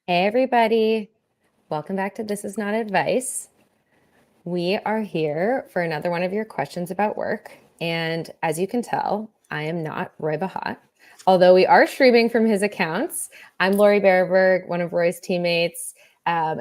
Hey, everybody. Welcome back to This Is Not Advice. We are here for another one of your questions about work. And as you can tell, I am not Roy Bahat, although we are streaming from his accounts. I'm Lori Berenberg, one of Roy's teammates, also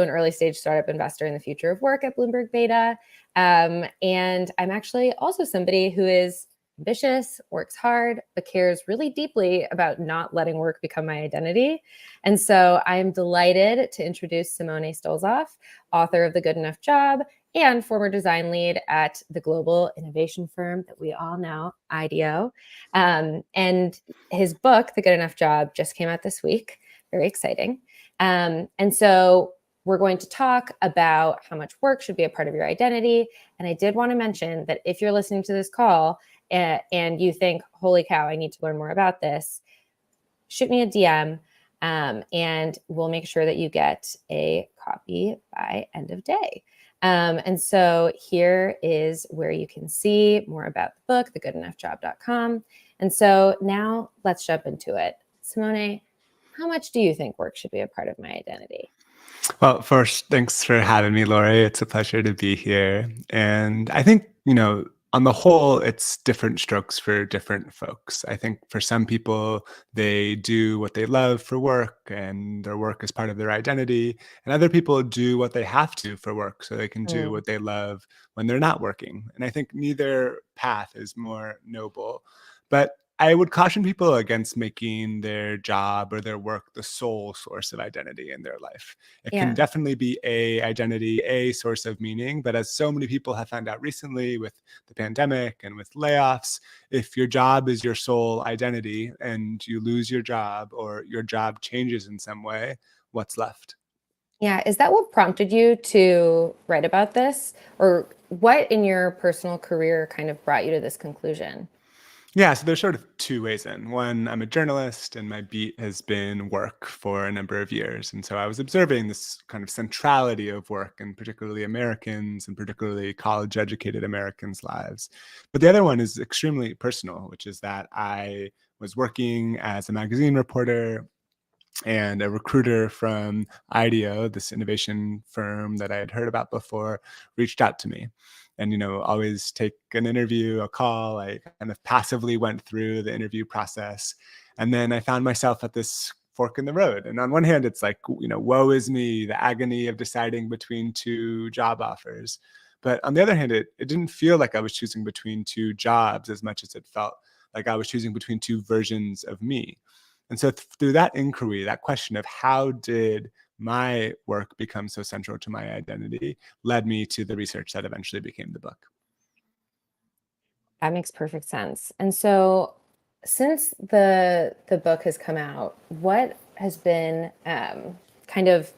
an early stage startup investor in the future of work at Bloomberg Beta. And I'm actually also somebody who is ambitious, works hard, but cares really deeply about not letting work become my identity. And so I'm delighted to introduce Simone Stolzoff, author of The Good Enough Job and former design lead at the global innovation firm that we all know, IDEO. And his book, The Good Enough Job, just came out this week. Very exciting. And so we're going to talk about how much work should be a part of your identity. And I did want to mention that if you're listening to this call and you think, holy cow, I need to learn more about this, shoot me a DM. And we'll make sure that you get a copy by end of day. And so here is where you can see more about the book, thegoodenoughjob.com. And so now let's jump into it. Simone, how much do you think work should be a part of my identity? Well, first, thanks for having me, Lori. It's a pleasure to be here. And I think, on the whole, it's different strokes for different folks. I think for some people, they do what they love for work and their work is part of their identity. And other people do what they have to for work so they can do what they love when they're not working. And I think neither path is more noble. But I would caution people against making their job or their work the sole source of identity in their life. It can definitely be a identity, a source of meaning. But as so many people have found out recently with the pandemic and with layoffs, if your job is your sole identity and you lose your job or your job changes in some way, what's left? Yeah. Is that what prompted you to write about this? Or what in your personal career kind of brought you to this conclusion? Yeah, so there's sort of two ways in. One, I'm a journalist and my beat has been work for a number of years. And so I was observing this kind of centrality of work and particularly Americans and particularly college educated Americans' lives. But the other one is extremely personal, which is that I was working as a magazine reporter and a recruiter from IDEO, this innovation firm that I had heard about before, reached out to me. And, always take an interview, a call. I kind of passively went through the interview process. And then I found myself at this fork in the road. And on one hand, it's like, woe is me, the agony of deciding between two job offers. But on the other hand, it didn't feel like I was choosing between two jobs as much as it felt like I was choosing between two versions of me. And so through that inquiry, that question of how did my work become so central to my identity led me to the research that eventually became the book. That makes perfect sense. And so since the book has come out, what has been kind of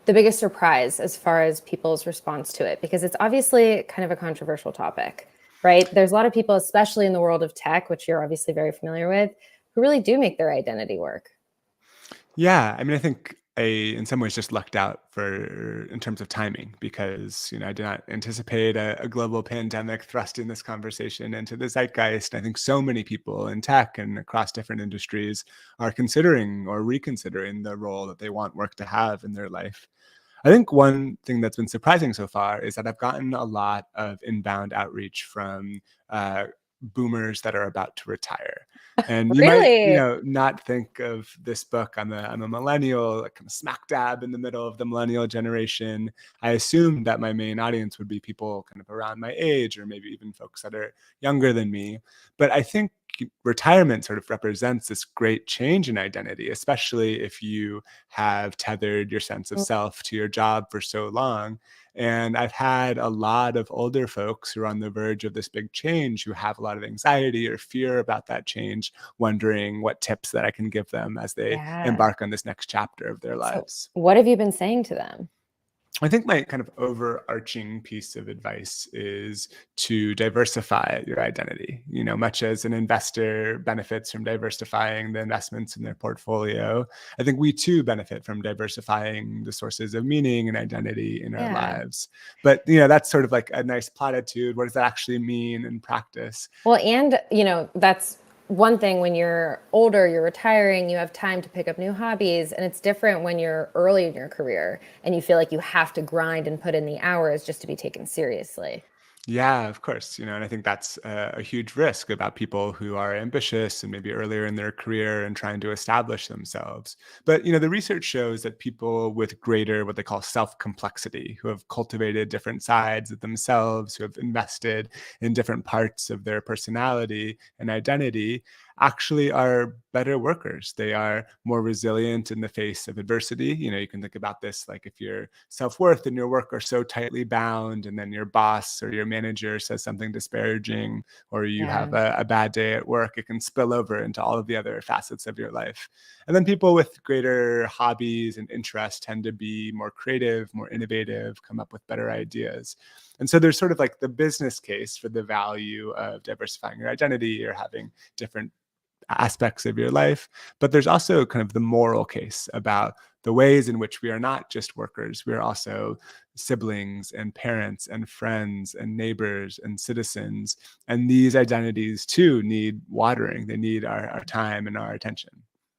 the biggest surprise as far as people's response to it? Because it's obviously kind of a controversial topic, right? There's a lot of people, especially in the world of tech, which you're obviously very familiar with, who really do make their identity work. Yeah, I mean, I think I, in some ways, just lucked out in terms of timing because I did not anticipate a global pandemic thrusting this conversation into the zeitgeist. I think so many people in tech and across different industries are considering or reconsidering the role that they want work to have in their life. I think one thing that's been surprising so far is that I've gotten a lot of inbound outreach from boomers that are about to retire. And you might, Really? not think of this book. I'm a millennial, like kind of smack dab in the middle of the millennial generation. I assumed that my main audience would be people kind of around my age, or maybe even folks that are younger than me. But I think retirement sort of represents this great change in identity, especially if you have tethered your sense of self to your job for so long. And I've had a lot of older folks who are on the verge of this big change who have a lot of anxiety or fear about that change, wondering what tips that I can give them as they Yeah. embark on this next chapter of their So lives. what have you been saying to them? I think my kind of overarching piece of advice is to diversify your identity. Much as an investor benefits from diversifying the investments in their portfolio, I think we too benefit from diversifying the sources of meaning and identity in our Yeah. lives. But, that's sort of like a nice platitude. What does that actually mean in practice? Well, and that's one thing when you're older, you're retiring, you have time to pick up new hobbies, and it's different when you're early in your career and you feel like you have to grind and put in the hours just to be taken seriously. Yeah, of course. And I think that's a huge risk about people who are ambitious and maybe earlier in their career and trying to establish themselves. But, the research shows that people with greater, what they call self complexity, who have cultivated different sides of themselves, who have invested in different parts of their personality and identity, actually are better workers. They are more resilient in the face of adversity. You can think about this like if your self-worth and your work are so tightly bound, and then your boss or your manager says something disparaging, or you Yeah. have a bad day at work, it can spill over into all of the other facets of your life. And then people with greater hobbies and interests tend to be more creative, more innovative, come up with better ideas. And so there's sort of like the business case for the value of diversifying your identity or having different aspects of your life. But there's also kind of the moral case about the ways in which we are not just workers, we are also siblings and parents and friends and neighbors and citizens. And these identities too need watering, they need our time and our attention.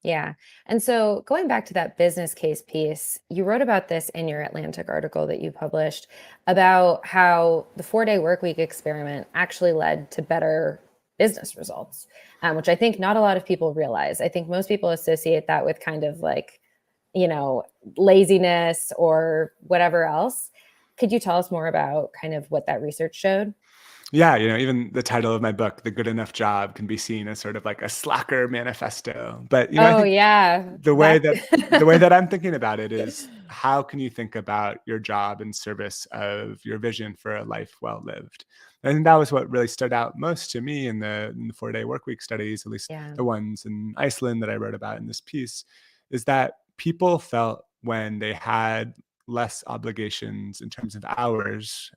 Yeah. And so going back to that business case piece, you wrote about this in your Atlantic article that you published about how the 4-day work week experiment actually led to better business results, which I think not a lot of people realize. I think most people associate that with kind of like, you know, laziness or whatever else. Could you tell us more about kind of what that research showed? Yeah, even the title of my book, The Good Enough Job, can be seen as sort of like a slacker manifesto. But I Oh, think yeah. the way That that the way that I'm thinking about it is, how can you think about your job in service of your vision for a life well lived? I think that was what really stood out most to me in the 4-day work week studies, at least yeah. the ones in Iceland that I wrote about in this piece, is that people felt when they had less obligations in terms of hours,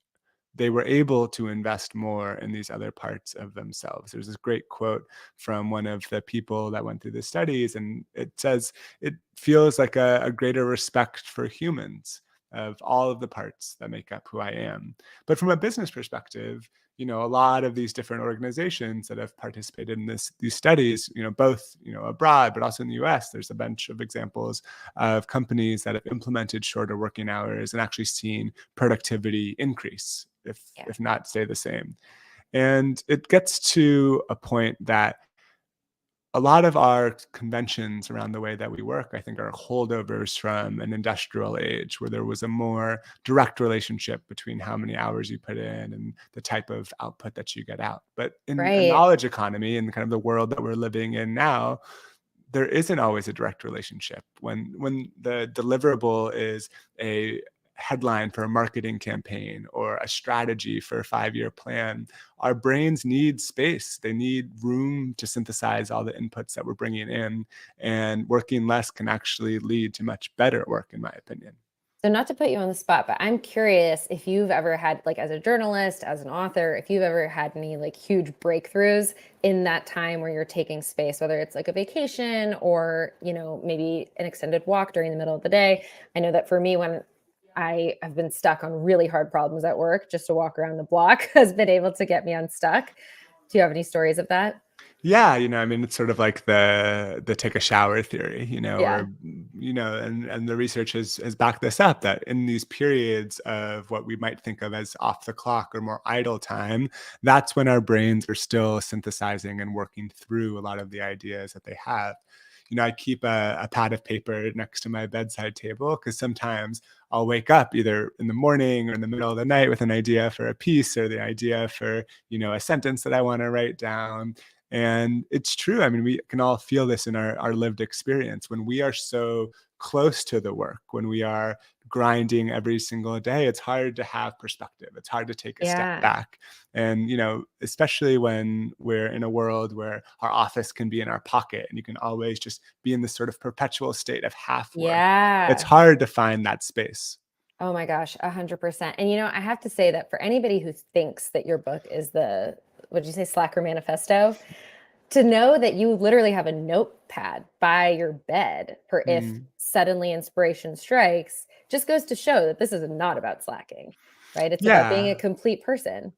they were able to invest more in these other parts of themselves. There's this great quote from one of the people that went through the studies, and it says, it feels like a greater respect for humans, of all of the parts that make up who I am. But from a business perspective, a lot of these different organizations that have participated in these studies, both, abroad, but also in the US, there's a bunch of examples of companies that have implemented shorter working hours and actually seen productivity increase, if Yeah. if not stay the same. And it gets to a point that a lot of our conventions around the way that we work, I think, are holdovers from an industrial age where there was a more direct relationship between how many hours you put in and the type of output that you get out. But in a Right. knowledge economy, and kind of the world that we're living in now, there isn't always a direct relationship. When the deliverable is a headline for a marketing campaign or a strategy for a 5-year plan, our brains need space. They need room to synthesize all the inputs that we're bringing in, and working less can actually lead to much better work, in my opinion. So not to put you on the spot, but I'm curious if you've ever had, like, as a journalist, as an author, if you've ever had any like huge breakthroughs in that time where you're taking space, whether it's like a vacation or, maybe an extended walk during the middle of the day. I know that for me, when I have been stuck on really hard problems at work, just to walk around the block has been able to get me unstuck. Do you have any stories of that? Yeah, I mean, it's sort of like the take a shower theory, Yeah. or and the research has backed this up, that in these periods of what we might think of as off the clock or more idle time, that's when our brains are still synthesizing and working through a lot of the ideas that they have. I keep a pad of paper next to my bedside table because sometimes I'll wake up either in the morning or in the middle of the night with an idea for a piece, or the idea for, a sentence that I want to write down. And it's true. I mean, we can all feel this in our lived experience. When we are so close to the work, when we are grinding every single day, it's hard to have perspective. It's hard to take a step Yeah. back. And, especially when we're in a world where our office can be in our pocket and you can always just be in this sort of perpetual state of half work, it's Yeah. hard to find that space. Oh my gosh, 100%. And I have to say that for anybody who thinks that your book is the, what did you say, Slacker Manifesto, to know that you literally have a notepad by your bed for if Mm. suddenly inspiration strikes, just goes to show that this is not about slacking, right? It's about being a Yeah. complete person.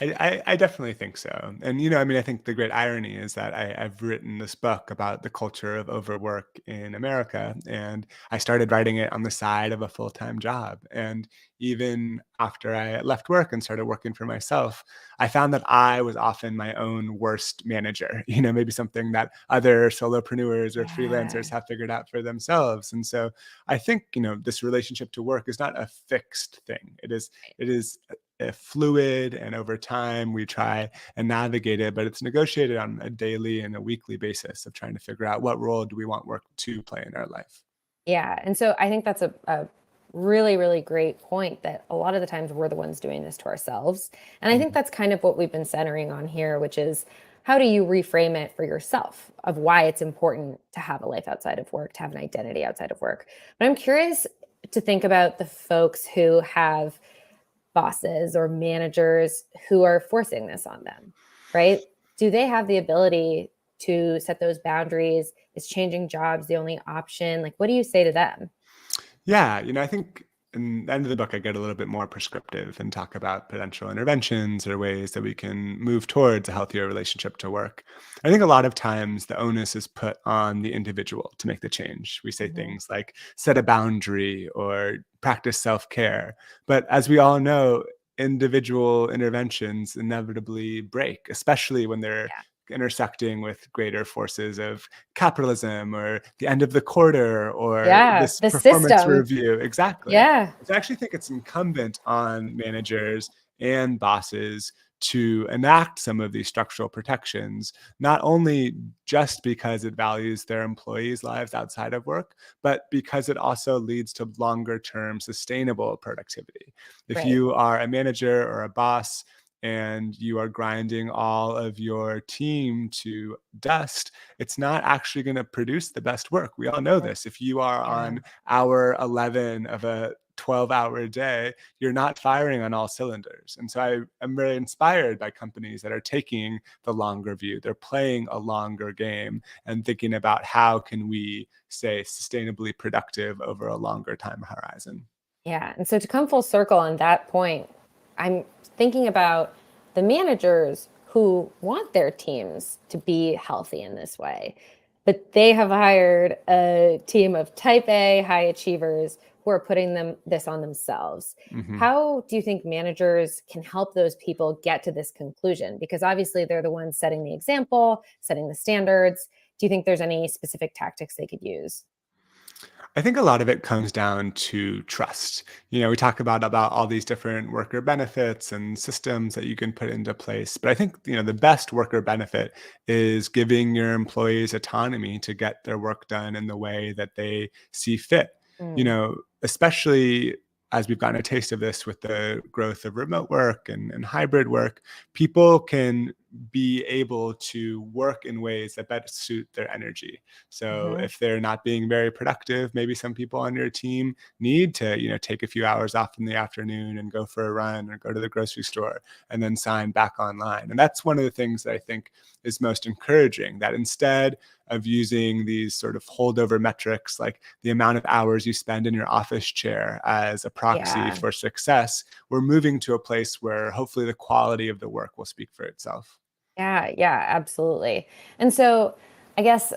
I definitely think so. And, you know, I mean, I think the great irony is that I've written this book about the culture of overwork in America, and I started writing it on the side of a full-time job. And even after I left work and started working for myself, I found that I was often my own worst manager, you know, maybe something that other solopreneurs or freelancers Yeah. have figured out for themselves. And so I think, you know, this relationship to work is not a fixed thing. It is fluid, and over time we try and navigate it, but it's negotiated on a daily and a weekly basis of trying to figure out what role do we want work to play in our life. Yeah. And so I think that's a really, really great point that a lot of the times we're the ones doing this to ourselves. And I think Mhm. that's kind of what we've been centering on here, which is how do you reframe it for yourself of why it's important to have a life outside of work, to have an identity outside of work. But I'm curious to think about the folks who have bosses or managers who are forcing this on them, right? Do they have the ability to set those boundaries? Is changing jobs the only option? Like, what do you say to them? Yeah, you know, I think in the end of the book, I get a little bit more prescriptive and talk about potential interventions or ways that we can move towards a healthier relationship to work. I think a lot of times the onus is put on the individual to make the change. We say Mhm. things like set a boundary or practice self care. But as we all know, individual interventions inevitably break, especially when they're Yeah. intersecting with greater forces of capitalism or the end of the quarter or Yeah, this the performance system. review. Exactly. Yeah, So I actually think it's incumbent on managers and bosses to enact some of these structural protections, not only just because it values their employees' lives outside of work, but because it also leads to longer term sustainable productivity. If right, you are a manager or a boss and you are grinding all of your team to dust, it's not actually going to produce the best work. We all know right. this. If you are Yeah, on hour 11 of a 12-hour day, you're not firing on all cylinders. And so I am very inspired by companies that are taking the longer view. They're playing a longer game and thinking about how can we stay sustainably productive over a longer time horizon. yeah, and so to come full circle on that point, I'm thinking about the managers who want their teams to be healthy in this way, but they have hired a team of type A high achievers who are putting this on themselves. Mhm. How do you think managers can help those people get to this conclusion? Because obviously they're the ones setting the example, setting the standards. Do you think there's any specific tactics they could use? I think a lot of it comes down to trust. You know, we talk about all these different worker benefits and systems that you can put into place, but I think, you know, the best worker benefit is giving your employees autonomy to get their work done in the way that they see fit. You Mm, know, especially as we've gotten a taste of this with the growth of remote work and hybrid work, people can be able to work in ways that best suit their energy. So mhm. if they're not being very productive, maybe some people on your team need to, you know, take a few hours off in the afternoon and go for a run or go to the grocery store and then sign back online. And that's one of the things that I think is most encouraging, that instead of using these sort of holdover metrics like the amount of hours you spend in your office chair as a proxy Yeah. for success, we're moving to a place where hopefully the quality of the work will speak for itself. Yeah, yeah, absolutely. And so I guess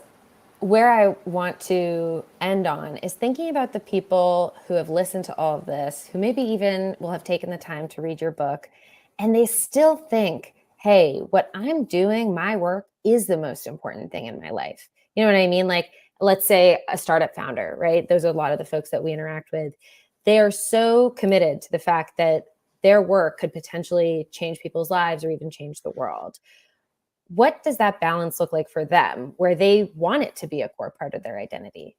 where I want to end on is thinking about the people who have listened to all of this, who maybe even will have taken the time to read your book, and they still think, hey, what I'm doing, my work is the most important thing in my life. You know what I mean? Like, let's say a startup founder, right? Those are a lot of the folks that we interact with. They are so committed to the fact that their work could potentially change people's lives or even change the world. What does that balance look like for them where they want it to be a core part of their identity?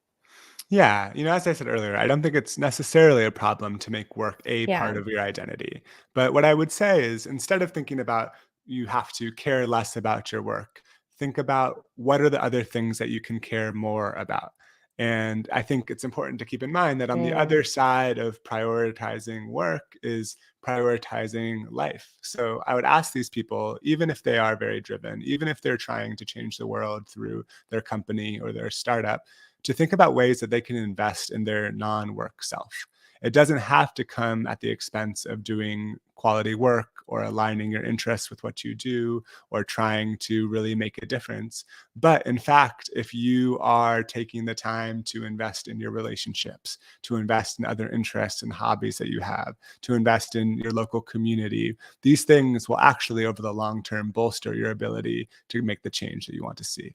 Yeah, you know, as I said earlier, I don't think it's necessarily a problem to make work a part Yeah. of your identity. But what I would say is instead of thinking about you have to care less about your work, think about what are the other things that you can care more about. And I think it's important to keep in mind that on the Mm, other side of prioritizing work is prioritizing life. So I would ask these people, even if they are very driven, even if they're trying to change the world through their company or their startup, to think about ways that they can invest in their non work self. It doesn't have to come at the expense of doing quality work or aligning your interests with what you do or trying to really make a difference. But in fact, if you are taking the time to invest in your relationships, to invest in other interests and hobbies that you have, to invest in your local community, these things will actually, over the long term, bolster your ability to make the change that you want to see.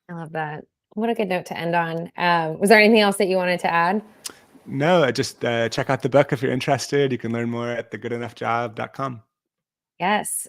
I love that. What a good note to end on. Was there anything else that you wanted to add? No, just check out the book if you're interested. You can learn more at thegoodenoughjob.com. Yes.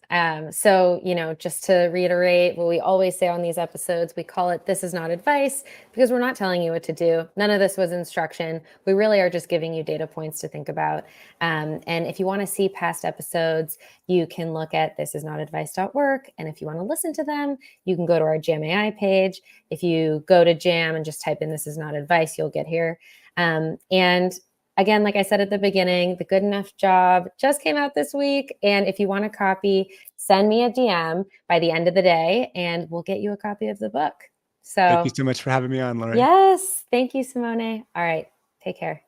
So, just to reiterate what we always say on these episodes, we call it This Is Not Advice because we're not telling you what to do. None of this was instruction. We really are just giving you data points to think about. And if you want to see past episodes, you can look at thisisnotadvice.work. And if you want to listen to them, you can go to our Jam AI page. If you go to Jam and just type in This Is Not Advice, you'll get here. And again, like I said at the beginning, The Good Enough Job just came out this week. And if you want a copy, send me a DM by the end of the day and we'll get you a copy of the book. Thank you So, so much for having me on, Lori. yes, thank you, Simone. All right, take care.